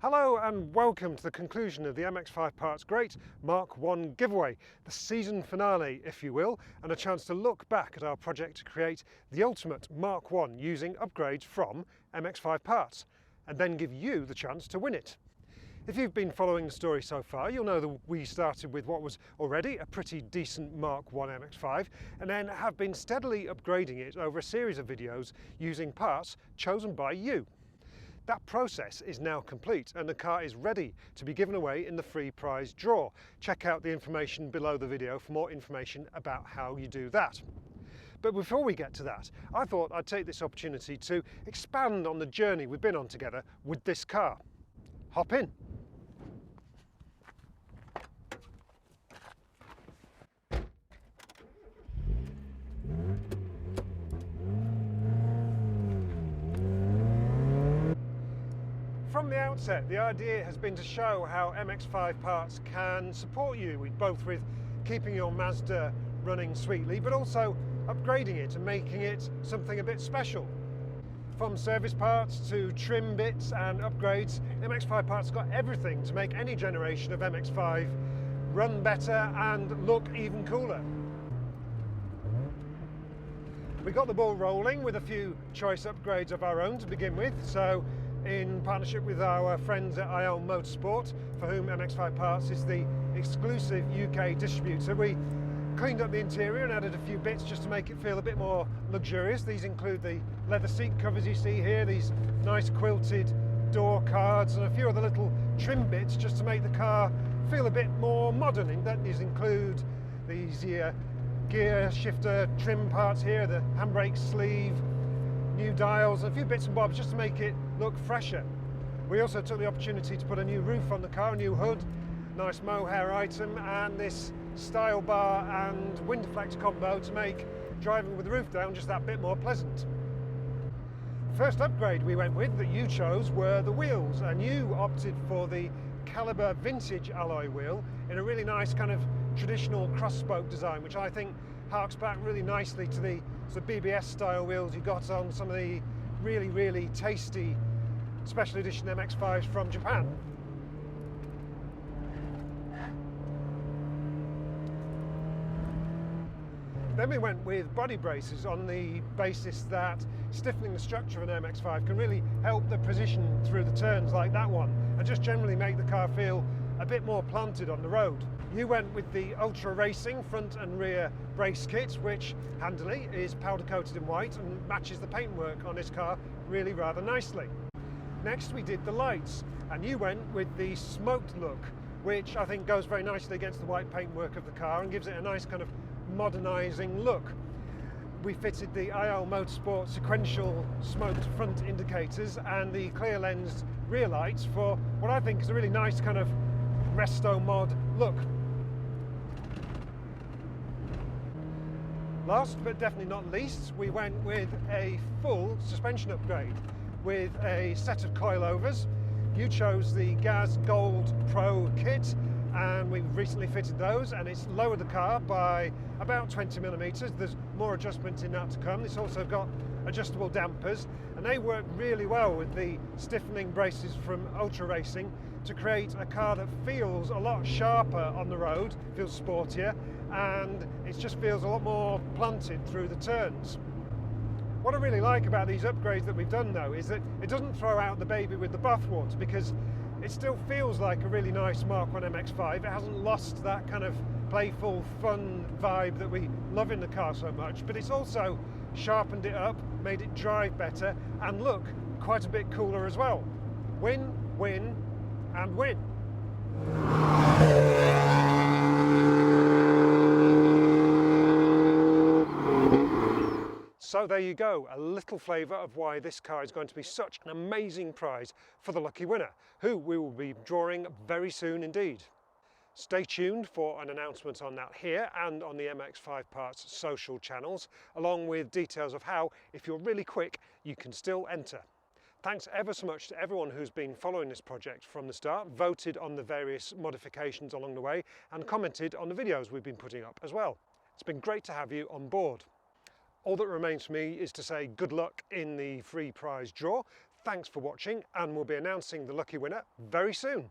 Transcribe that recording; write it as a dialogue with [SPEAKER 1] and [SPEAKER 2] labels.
[SPEAKER 1] Hello and welcome to the conclusion of the MX5 Parts Great Mk1 Giveaway, the season finale if you will, and a chance to look back at our project to create the ultimate Mk1 using upgrades from MX5 Parts, and then give you the chance to win it. If you've been following the story so far, you'll know that we started with what was already a pretty decent Mk1 MX5 and then have been steadily upgrading it over a series of videos using parts chosen by you. That process is now complete and the car is ready to be given away in the free prize draw. Check out the information below the video for more information about how you do that. But before we get to that, I thought I'd take this opportunity to expand on the journey we've been on together with this car. Hop in. From the outset, the idea has been to show how MX5 Parts can support you, both with keeping your Mazda running sweetly, but also upgrading it and making it something a bit special. From service parts to trim bits and upgrades, MX5 Parts got everything to make any generation of MX5 run better and look even cooler. We got the ball rolling with a few choice upgrades of our own to begin with, so in partnership with our friends at IL Motorsport, for whom MX5 Parts is the exclusive UK distributor, we cleaned up the interior and added a few bits just to make it feel a bit more luxurious. These include the leather seat covers you see here, these nice quilted door cards, and a few other little trim bits just to make the car feel a bit more modern. And these include these gear shifter trim parts here, the handbrake sleeve, new dials, and a few bits and bobs just to make it look fresher. We also took the opportunity to put a new roof on the car, a new hood, nice mohair item, and this style bar and wind deflector combo to make driving with the roof down just that bit more pleasant. First upgrade we went with that you chose were the wheels, and you opted for the Calibre vintage alloy wheel in a really nice kind of traditional cross-spoke design, which I think harks back really nicely to the BBS style wheels you got on some of the really tasty special edition MX5s from Japan. Then we went with body braces on the basis that stiffening the structure of an MX5 can really help the position through the turns like that one, and just generally make the car feel a bit more planted on the road. You went with the Ultra Racing front and rear brace kit, which handily is powder coated in white and matches the paintwork on this car really rather nicely. Next we did the lights, and you went with the smoked look, which I think goes very nicely against the white paintwork of the car and gives it a nice kind of modernising look. We fitted the IL Motorsport sequential smoked front indicators and the clear lensed rear lights for what I think is a really nice kind of resto mod look. Last but definitely not least, we went with a full suspension upgrade with a set of coilovers. You chose the Gaz Gold Pro kit, and we've recently fitted those, and it's lowered the car by about 20mm. There's more adjustment in that to come. It's also got adjustable dampers, and they work really well with the stiffening braces from Ultra Racing to create a car that feels a lot sharper on the road, feels sportier, and it just feels a lot more planted through the turns. What I really like about these upgrades that we've done though is that it doesn't throw out the baby with the bathwater, because it still feels like a really nice Mk1 MX5. It hasn't lost that kind of playful, fun vibe that we love in the car so much, but it's also sharpened it up, made it drive better, and look quite a bit cooler as well. Win, win, and win. So there you go, a little flavour of why this car is going to be such an amazing prize for the lucky winner, who we will be drawing very soon indeed. Stay tuned for an announcement on that here and on the MX5 Parts social channels, along with details of how, if you're really quick, you can still enter. Thanks ever so much to everyone who's been following this project from the start, voted on the various modifications along the way, and commented on the videos we've been putting up as well. It's been great to have you on board. All that remains for me is to say good luck in the free prize draw. Thanks for watching, and we'll be announcing the lucky winner very soon.